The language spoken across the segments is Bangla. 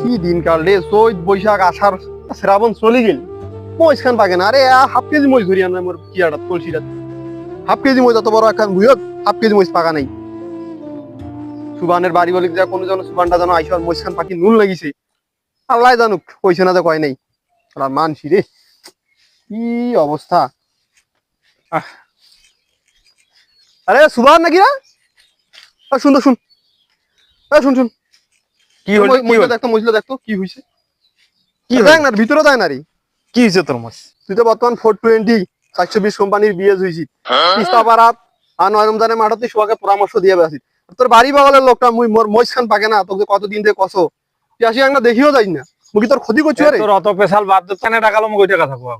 কি দিনকাল রে, চৈত বৈশাখ আষাঢ় শ্রাবণ চলে গেল, মহিষ খান পাকে না। আরে হাফ কেজি মহিষ ধরি আনলাম মোর কিয়াটা কলসিটা, হাফ কেজি মহিষ অত বড় একখান ভুয়ত হাফ কেজি মহিষ পাকা নাই। সুবানের বাড়ি বলি যা কোনো জন সুবানটা যেন আইসা মহিষ খান পাখি নুন লাগিছে, আল্লাহ জানুক, কইছে না তো কয় নাই। আর মানসি রে কি অবস্থা। আরে সুবান নাকি না, শুন তো শুন, শুন শুন, কি হলো? মহিলা দেখতো, মহিলা দেখতো কি হয়েছে, কি দেখ না ভিতরে দেয় না রে। কি হয়েছে তোর মাছ? তুই তো বর্তমান 420 420 কোম্পানির বিয়ে হয়েছিস তিস্তা পাড়াত, আর 9 রমজানের মাঠে তুই সবাইকে পরামর্শ দিয়ে বেসিস। তোর বাড়ি বাগলের লোকটা মুই মোর মহিষ খান পাকে না, তোকে কতদিন থেকে কসো তুই আসি একটা দেখিও যাই না, মুই কি তোর ক্ষতি করছি? আরে তোর অত পেশাল বাদ দিতে না, টাকালো মুখ ওইটা কথা কওয়া।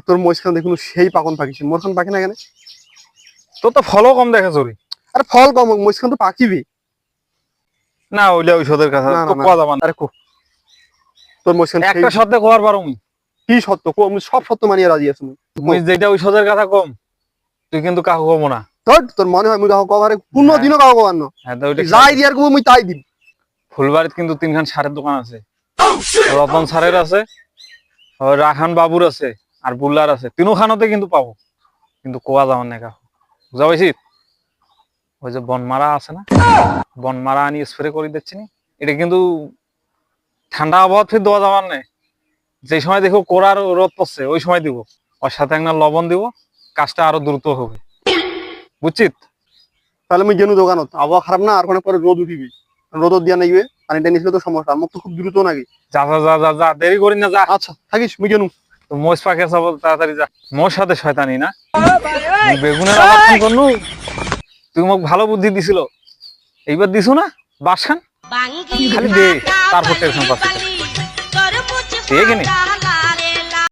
তোর মহিষ খান দেখুন সেই পাকন পাকিছে, মোর খান পাকে না কেন? তোর তো ফলও কম দেখে চুরি। আরে ফল কম, মহিষ খান তো পাকিবি না ওইলে ঔষধের কথা না তো না কোয়া যাবে না। আরে কো তোর মহিষ খান একটা শব্দে কোয়ার পারো মুই। কি সত্য কো, আমি সব সত্য মানিয়ে রাজি আছি। মুই যেটা ঔষধের কথা কম, তুই কিন্তু কাকু কমো না। তোর মনে হয় মুই কাহো কভারে কোনো দিনও কাহো কভার না, হ্যাঁ তো ওইটা যাই দিয়ার কো মুই তাই দিম। ফুলবাড়িতে কিন্তু 3খান সারের দোকান আছে, রতন সারের আছে, ওই রাখান বাবুর আছে, আর বুল্লার আছে। তিনখানতে কিন্তু পাবো, কিন্তু কোয়া যাওয়ার না কাকু, বুঝা পাইছি? ওই যে বনমারা আছে না, বনমারা আনি স্প্রে করে দিচ্ছি নি, এটা কিন্তু ঠান্ডা আবহাওয়া ফির দেওয়া যাবার নেই। যে সময় দেখো কোরার রোদ পড়ছে ওই সময় দিব, ওর সাথে একটা লবণ দিব, কাজটা আরো দ্রুত হবে, বুঝছিস? তাহলে মুই গেনু দোকানত, আবহাওয়া খারাপ না আর কোনো পরে রোদ উঠিবি, রোদ দিয়া নাইবে, পানিটা নিচলে তো সমস্যা, মুখ তো খুব দ্রুত নাকি। যা যা যা যা যা, দেরি করি না, যা। আচ্ছা থাকিস, মুই গেনু। তো মোষ পাকে সব তাড়াতাড়ি যা। মোর সাথে শয়তানি না, মুই বেগুনের আবার কি করনু? তুই মোক ভালো বুদ্ধি দিছিল, এইবার দিছু না বাস খান, খালি দে, তারপর টেনশন পাচ্ছি। ঠিক আছে।